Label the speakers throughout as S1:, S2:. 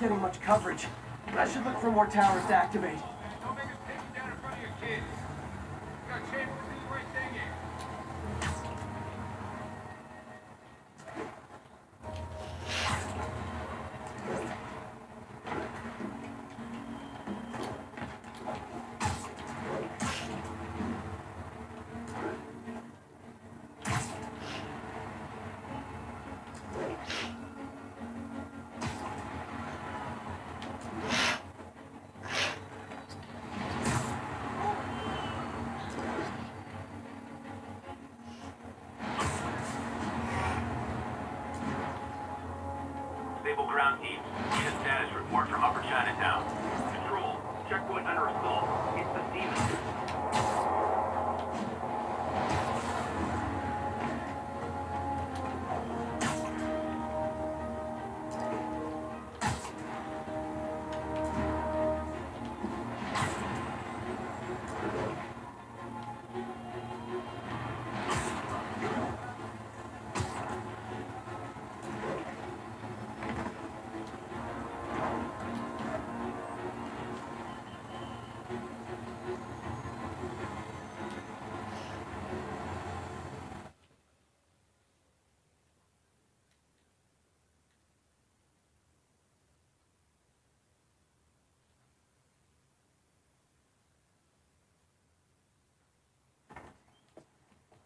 S1: getting much coverage. I should look for more towers to activate.
S2: Don't make us take you down in front of your kids. You got a chance to do the right thing here.
S3: Stable ground team. Need a status report from Upper Chinatown. Control. Checkpoint under assault. It's the demon.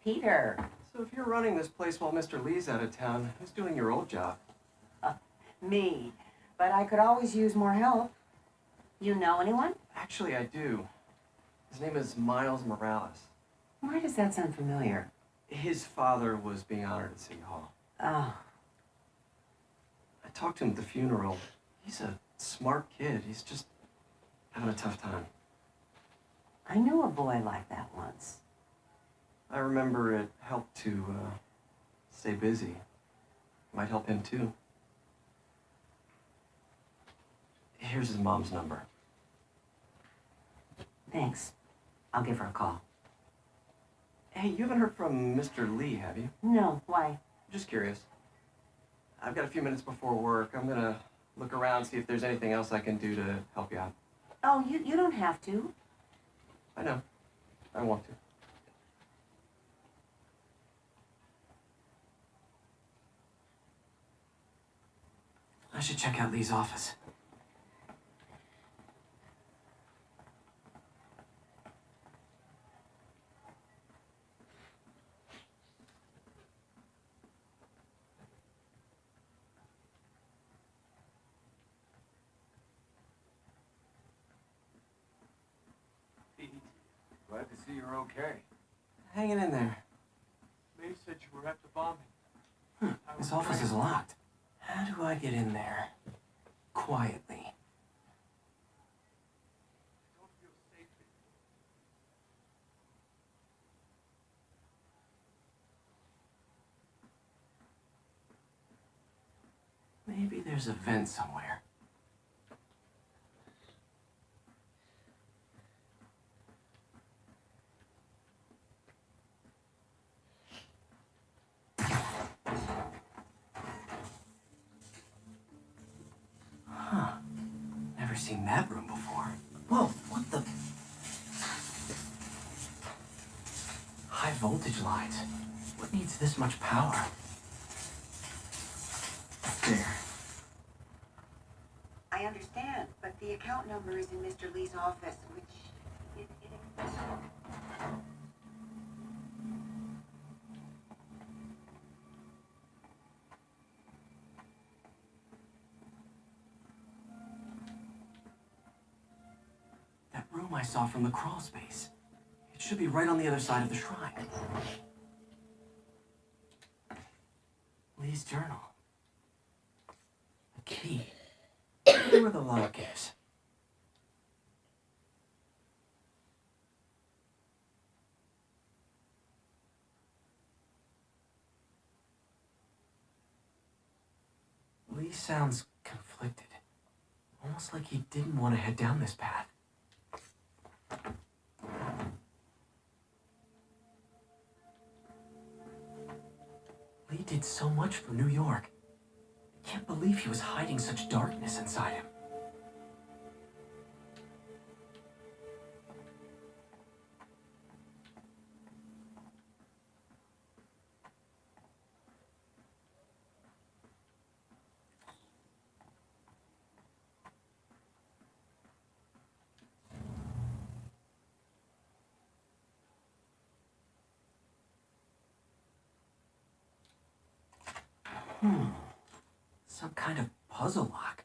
S4: Peter.
S1: So if you're running this place while Mr. Lee's out of town, who's doing your old job?
S4: Me. But I could always use more help. You know anyone?
S1: Actually, I do. His name is Miles Morales.
S4: Why does that sound familiar?
S1: His father was being honored at City Hall.
S4: Oh.
S1: I talked to him at the funeral. He's a smart kid. He's just having a tough time.
S4: I knew a boy like that once.
S1: I remember it helped to stay busy. Might help him too. Here's his mom's number.
S4: Thanks. I'll give her a call.
S1: Hey, you haven't heard from Mr. Lee, have you?
S4: No, why?
S1: Just curious. I've got a few minutes before work. I'm gonna look around, see if there's anything else I can do to help you out.
S4: Oh, you don't have to.
S1: I know. I want to. I should check out Lee's office.
S2: Pete, glad to see you're okay.
S1: Hanging in there.
S2: May said you were at the bombing.
S1: His office is locked. How do I get in there? Quietly.
S2: Don't feel safe here.
S1: Maybe there's a vent somewhere. Huh. Never seen that room before. Whoa, what the? High voltage lines. What needs this much power? There.
S4: I understand, but the account number is in Mr. Lee's office, which it
S1: That room I saw from the crawl space. It should be right on the other side of the shrine. Lee's journal. A key. I wonder where the lock is. Lee sounds conflicted. Almost like he didn't want to head down this path. Lee did so much for New York. It can't believe he was hiding such darkness inside him. Some kind of puzzle lock.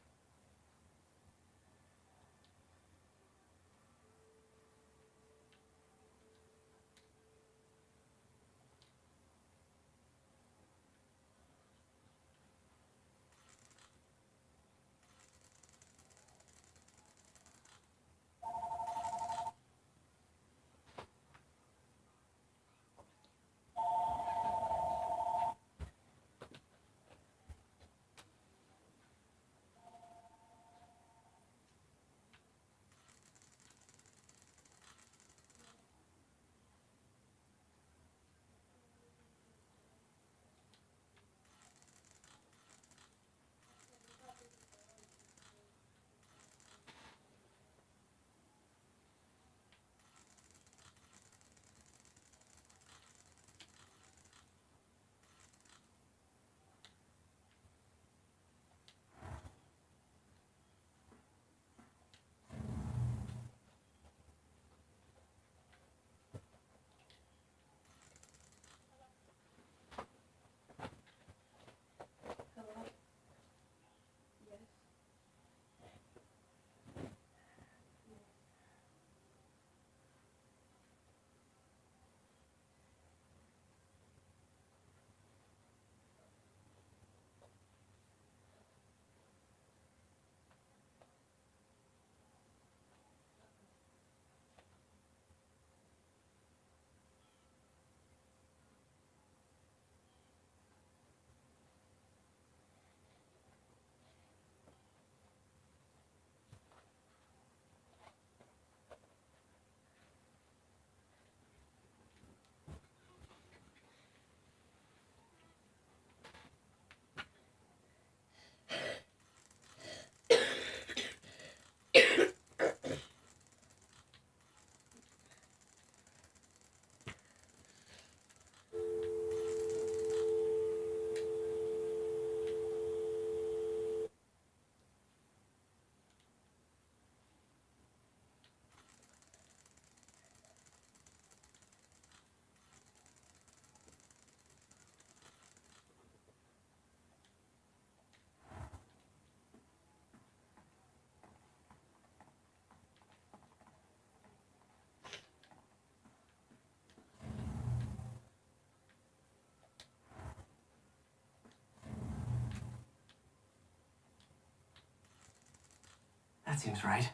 S1: That seems right.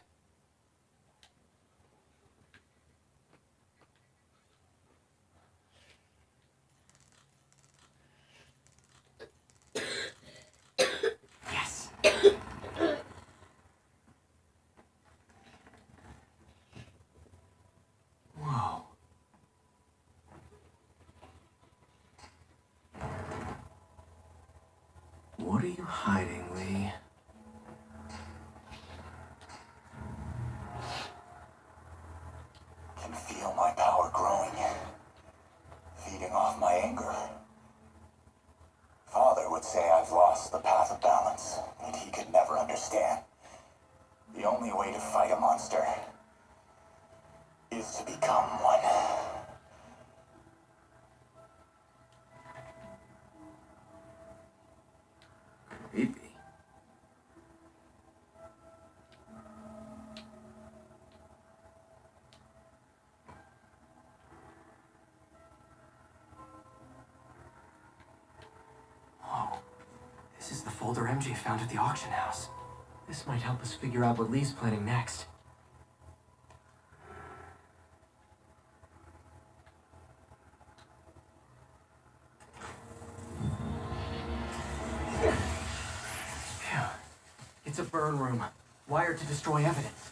S1: Yes. Whoa. What are you hiding, Lee?
S5: Can feel my power growing, feeding off my anger. Father would say I've lost the path of balance, and he could never understand. The only way to fight a monster is to become one.
S1: Creepy. Whoa. This is the folder MJ found at the auction house. This might help us figure out what Lee's planning next. Phew. It's a burn room, wired to destroy evidence.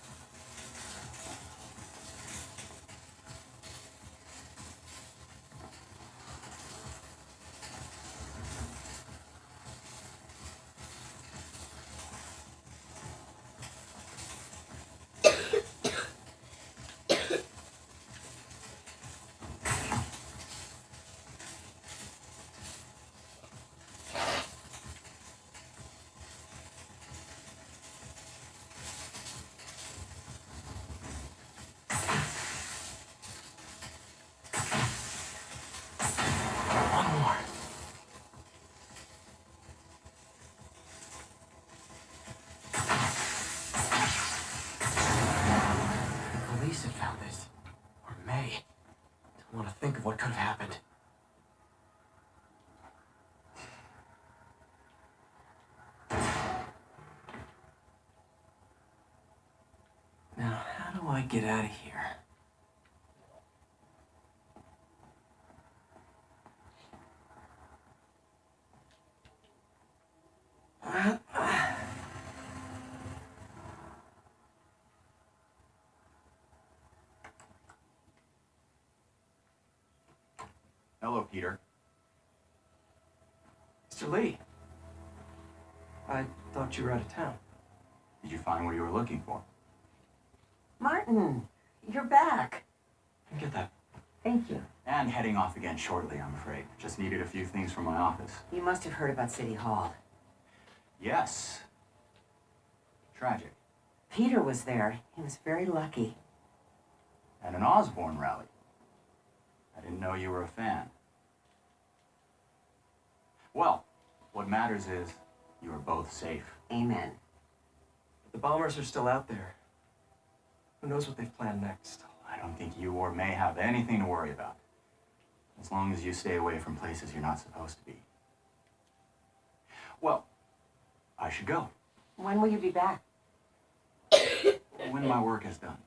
S1: I get out of here?
S5: Hello, Peter.
S1: Mr. Lee. I thought you were out of town.
S5: Did you find what you were looking for?
S4: Martin, you're back.
S1: Get that.
S4: Thank you.
S5: And heading off again shortly, I'm afraid. Just needed a few things from my office.
S4: You must have heard about City Hall.
S5: Yes. Tragic.
S4: Peter was there. He was very lucky.
S5: And an Osborne rally. I didn't know you were a fan. Well, what matters is you are both safe.
S4: Amen.
S1: The bombers are still out there. Who knows what they've planned next?
S5: I don't think you or May have anything to worry about. As long as you stay away from places you're not supposed to be. Well, I should go.
S4: When will you be back?
S5: When my work is done.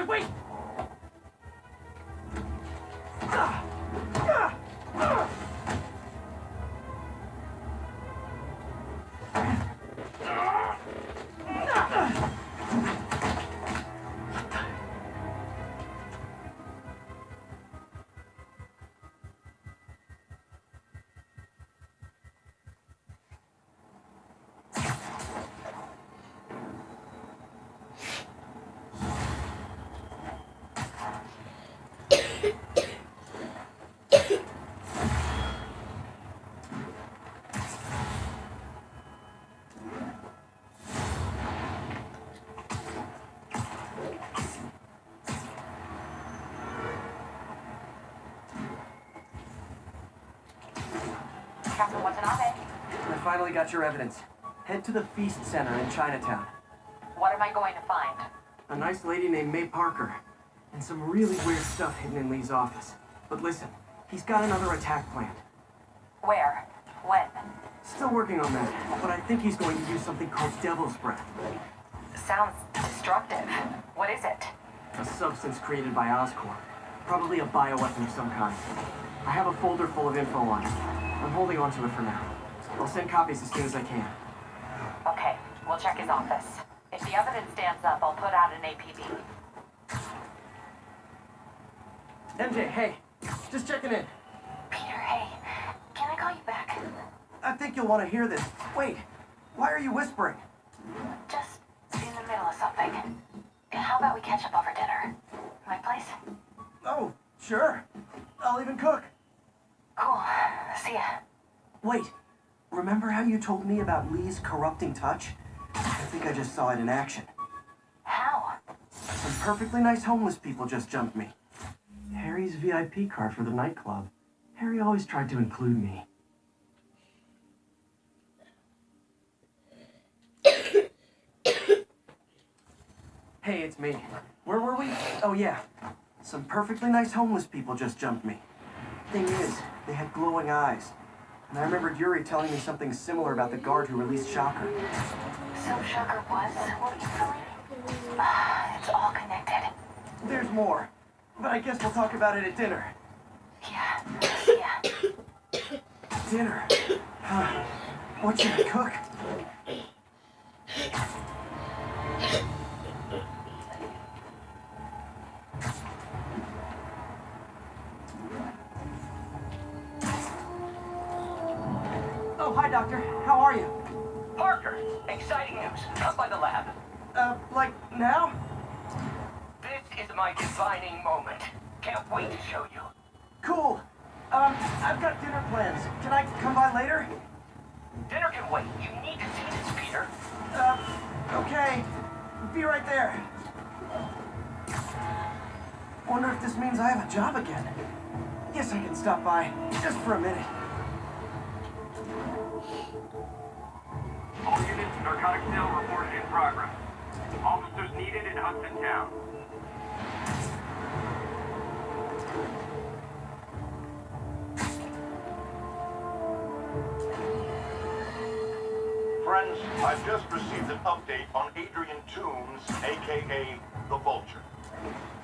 S1: Wait!
S4: Captain Watanabe.
S1: I finally got your evidence. Head to the Feast Center in Chinatown.
S4: What am I going to find?
S1: A nice lady named May Parker. And some really weird stuff hidden in Lee's office. But listen, he's got another attack planned.
S4: Where? When?
S1: Still working on that, but I think he's going to use something called Devil's Breath.
S4: Sounds destructive. What is it?
S1: A substance created by Oscorp. Probably a bioweapon of some kind. I have a folder full of info on it. I'm holding on to it for now. I'll send copies as soon as I can.
S4: Okay, we'll check his office. If the evidence stands up, I'll put out an APB.
S1: MJ, hey. Just checking in.
S4: Peter, hey. Can I call you back?
S1: I think you'll want to hear this. Wait, why are you whispering?
S4: Just in the middle of something. How about we catch up over dinner? My place?
S1: Oh, sure. I'll even cook.
S4: Cool. See ya.
S1: Wait, remember how you told me about Lee's corrupting touch? I think I just saw it in action.
S4: How?
S1: Some perfectly nice homeless people just jumped me. Harry's VIP card for the nightclub. Harry always tried to include me. Hey, it's me. Where were we? Oh, yeah. Some perfectly nice homeless people just jumped me. Thing is, they had glowing eyes. And I remembered Yuri telling me something similar about the guard who released Shocker.
S4: So Shocker was what you feeling? It's all connected.
S1: There's more. But I guess we'll talk about it at dinner.
S4: Yeah. Yeah.
S1: Dinner? Huh. What should I cook? Oh, hi, Doctor. How are you?
S6: Parker, exciting news. Come by the lab.
S1: Like now?
S6: This is my defining moment. Can't wait to show you.
S1: Cool. I've got dinner plans. Can I come by later?
S6: Dinner can wait. You need to see this, Peter.
S1: Okay. Be right there. Wonder if this means I have a job again. Guess I can stop by, just for a minute.
S3: All units, narcotic sale report in progress. Officers needed in Hudson Town.
S7: Friends, I've just received an update on Adrian Toombs, aka the Vulture.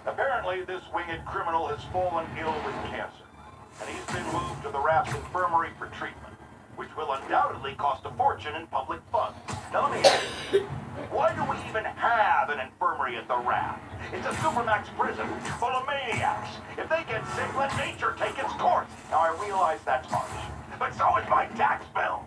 S7: Apparently, this winged criminal has fallen ill with cancer, and he's been moved to the Raft's infirmary for treatment, which will undoubtedly cost a fortune in public funds. Now let me ask you, why do we even have an infirmary at the Raft? It's a supermax prison full of maniacs. If they get sick, let nature take its course. Now I realize that's harsh, but so is my tax bill.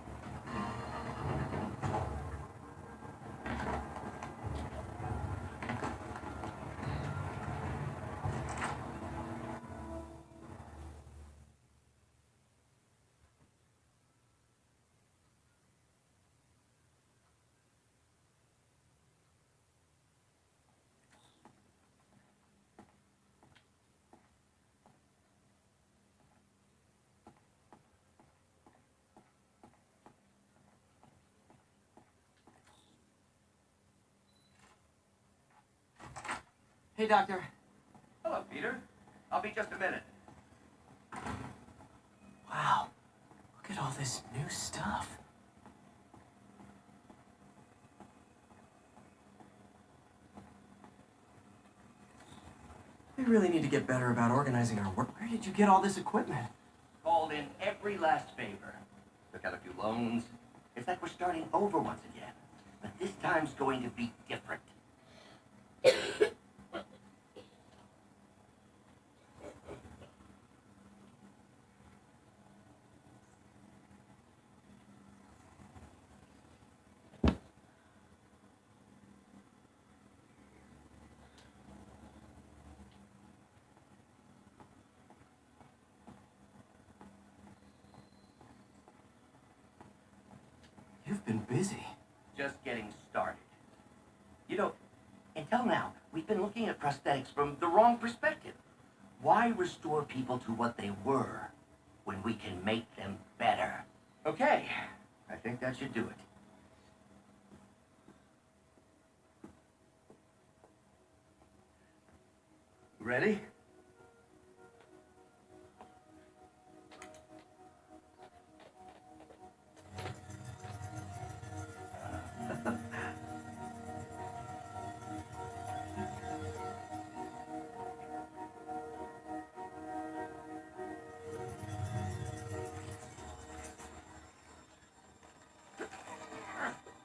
S1: Hey, Doctor.
S6: Hello, Peter. I'll be just a minute.
S1: Wow. Look at all this new stuff. We really need to get better about organizing our work. Where did you get all this equipment?
S6: Called in every last favor. Took out a few loans. It's like we're starting over once again. But this time's going to be different.
S1: You've been busy.
S6: Just getting started. You know, until now, we've been looking at prosthetics from the wrong perspective. Why restore people to what they were when we can make them better? Okay, I think that should do it. Ready?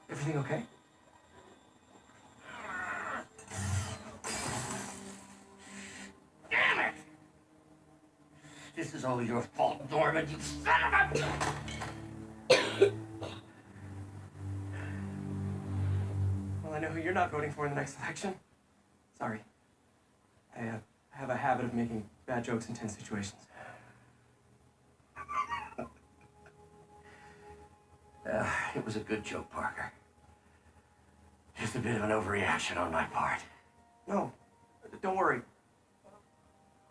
S1: Everything okay?
S6: Damn it! This is all your fault, Norman, you son of a...
S1: Well, I know who you're not voting for in the next election. Sorry. I have a habit of making bad jokes in tense situations.
S6: It was a good joke, Parker. Just a bit of an overreaction on my part.
S1: No, don't worry.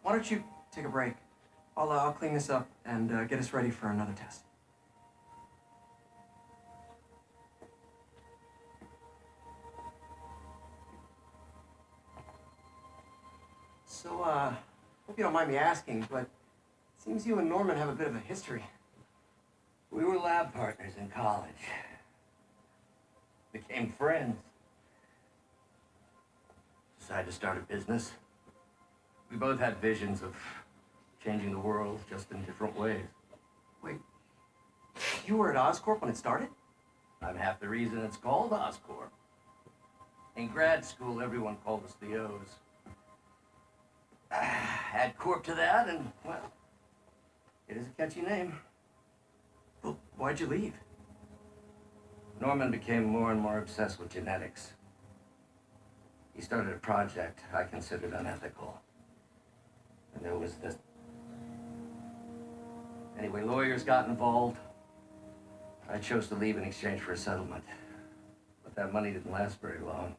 S1: Why don't you take a break? I'll clean this up and get us ready for another test. So, hope you don't mind me asking, but it seems you and Norman have a bit of a history.
S6: We were lab partners in college. Became friends. Decided to start a business. We both had visions of changing the world, just in different ways.
S1: Wait, you were at Oscorp when it started?
S6: I'm half the reason it's called Oscorp. In grad school, everyone called us the O's. Add Corp to that, and, well, it is a catchy name.
S1: Well, why'd you leave?
S6: Norman became more and more obsessed with genetics. He started a project I considered unethical. And there was this... Anyway, lawyers got involved. I chose to leave in exchange for a settlement. But that money didn't last very long.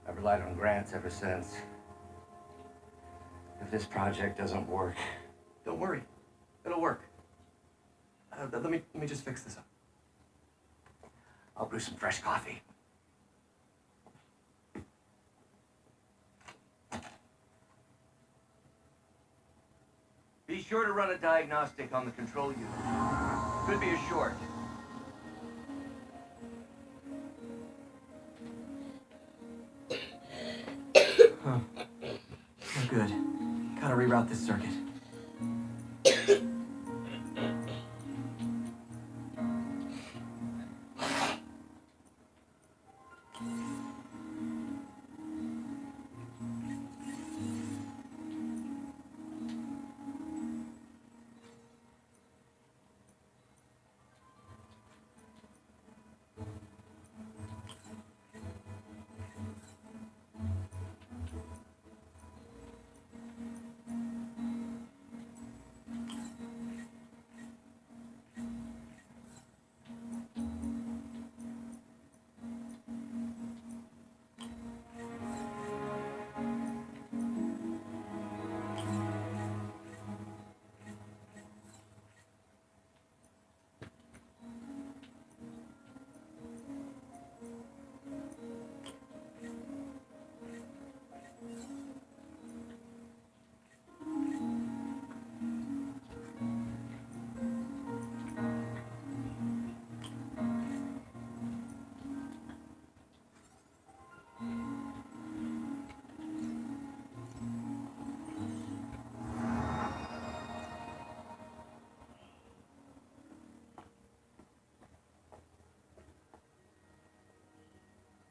S6: I've relied on grants ever since. If this project doesn't work...
S1: Don't worry. It'll work. Let me just fix this up.
S6: I'll brew some fresh coffee. Be sure to run a diagnostic on the control unit. Could be a short.
S1: Huh. No good. Gotta reroute this circuit.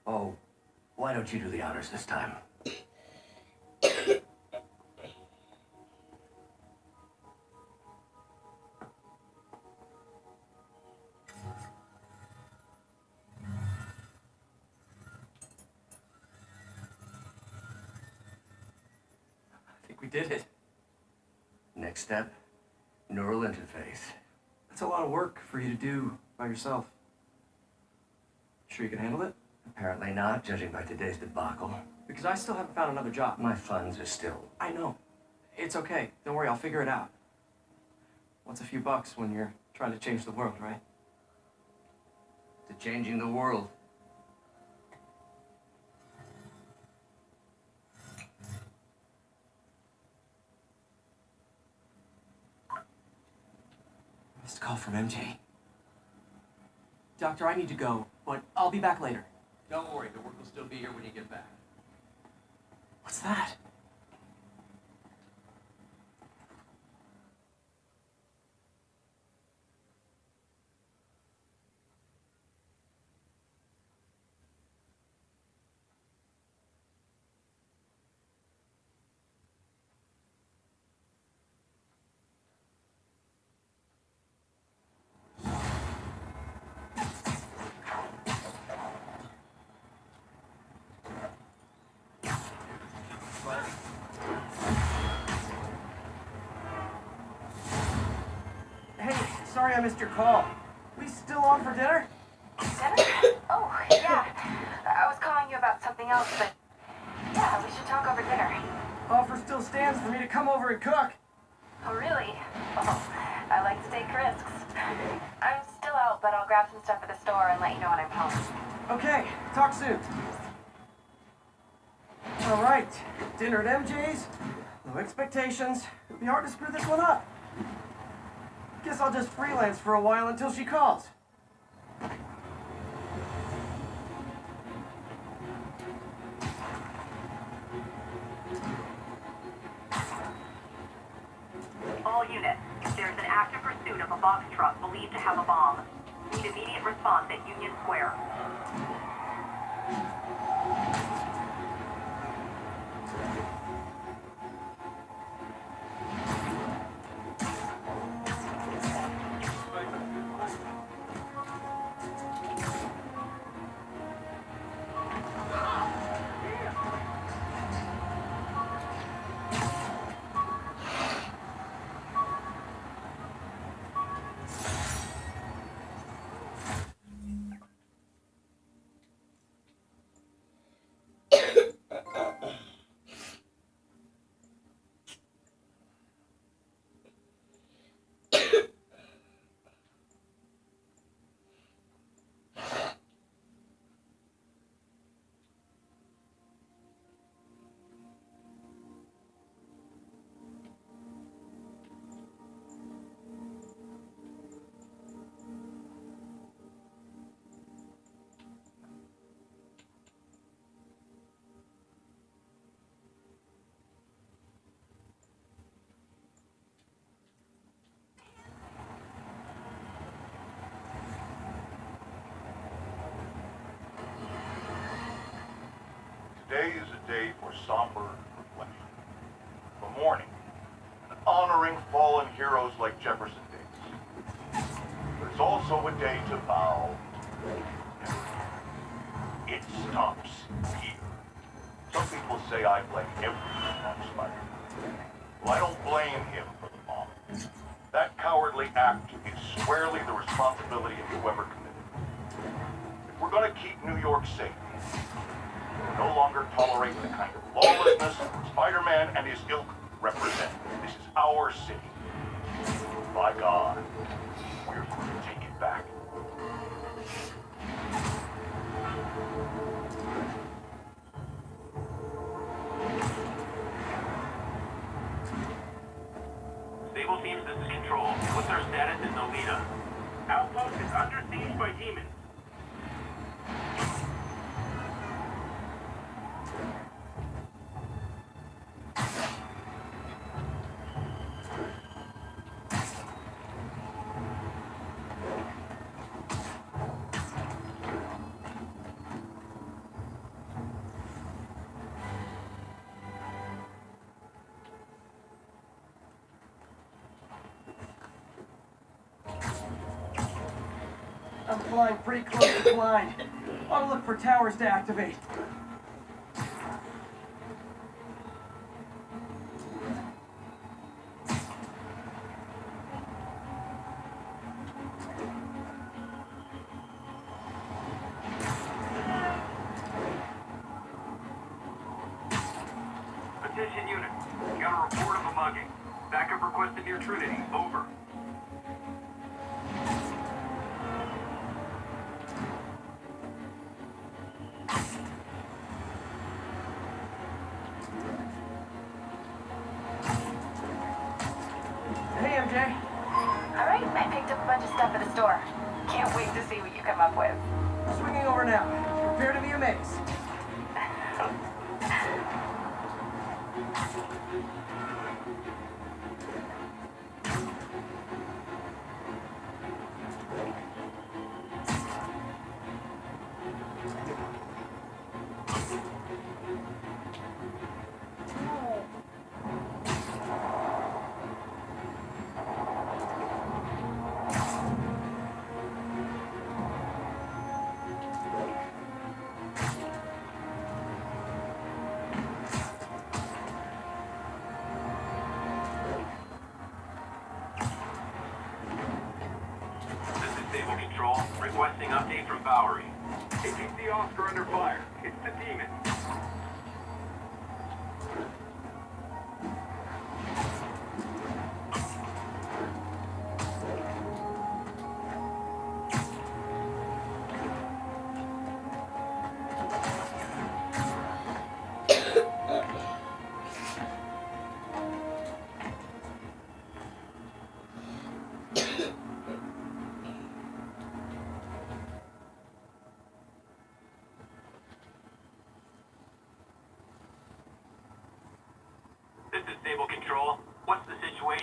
S6: Oh, why don't you do the honors this time?
S1: I think we did it.
S6: Next step, neural interface.
S1: That's a lot of work for you to do by yourself. Sure you can handle it?
S6: Apparently not, judging by today's debacle.
S1: Because I still haven't found another job.
S6: My funds are still...
S1: I know. It's okay. Don't worry, I'll figure it out. What's a few bucks when you're trying to change the world, right?
S6: to changing the world.
S1: Missed a call from MJ. Doctor, I need to go, but I'll be back later.
S6: Don't worry, the work will still be here when you get back.
S1: What's that? Hey, sorry I missed your call. We still on for dinner?
S8: Dinner? Oh, yeah. I was calling you about something else, but yeah, we should talk over dinner.
S1: Offer still stands for me to come over and cook.
S8: Oh, really? Well, I like to take risks. I'm still out, but I'll grab some stuff at the store and let you know when I'm home.
S1: Okay, talk soon. All right, dinner at MJ's. No expectations. It'll be hard to screw this one up. Guess I'll just freelance for a while until she calls.
S3: All units, there's an active pursuit of a box truck believed to have a bomb. Need immediate response at Union Square.
S7: day for somber reflection. For mourning and honoring fallen heroes like Jefferson Davis. But it's also a day to vow never again. It stops here. Some people say I blame everything on Spiderman. Well, I don't blame him for the bomb. That cowardly act is squarely the responsibility of whoever committed it. If we're going to keep New York safe, we'll no longer tolerate the kind of lawlessness Spider-Man and his ilk represent. This is our city. By God, we're going to take it back.
S3: Stable teams, this is Control. What's our status in Nolita? Outpost is under siege by demons.
S1: I'm flying pretty close to Klein. Ought to look for towers to activate.
S3: Attention unit. Got a report of a mugging. Backup requested near Trinity. Over.
S1: Hey, MJ.
S8: All right, I picked up a bunch of stuff at the store. Can't wait to see what you come up with.
S1: Swinging over now. Prepare to be amazed.
S3: This is Stable Control. Requesting update from Bowery. APC Oscar under fire. It's the demon. This is Stable Control. What's the situation?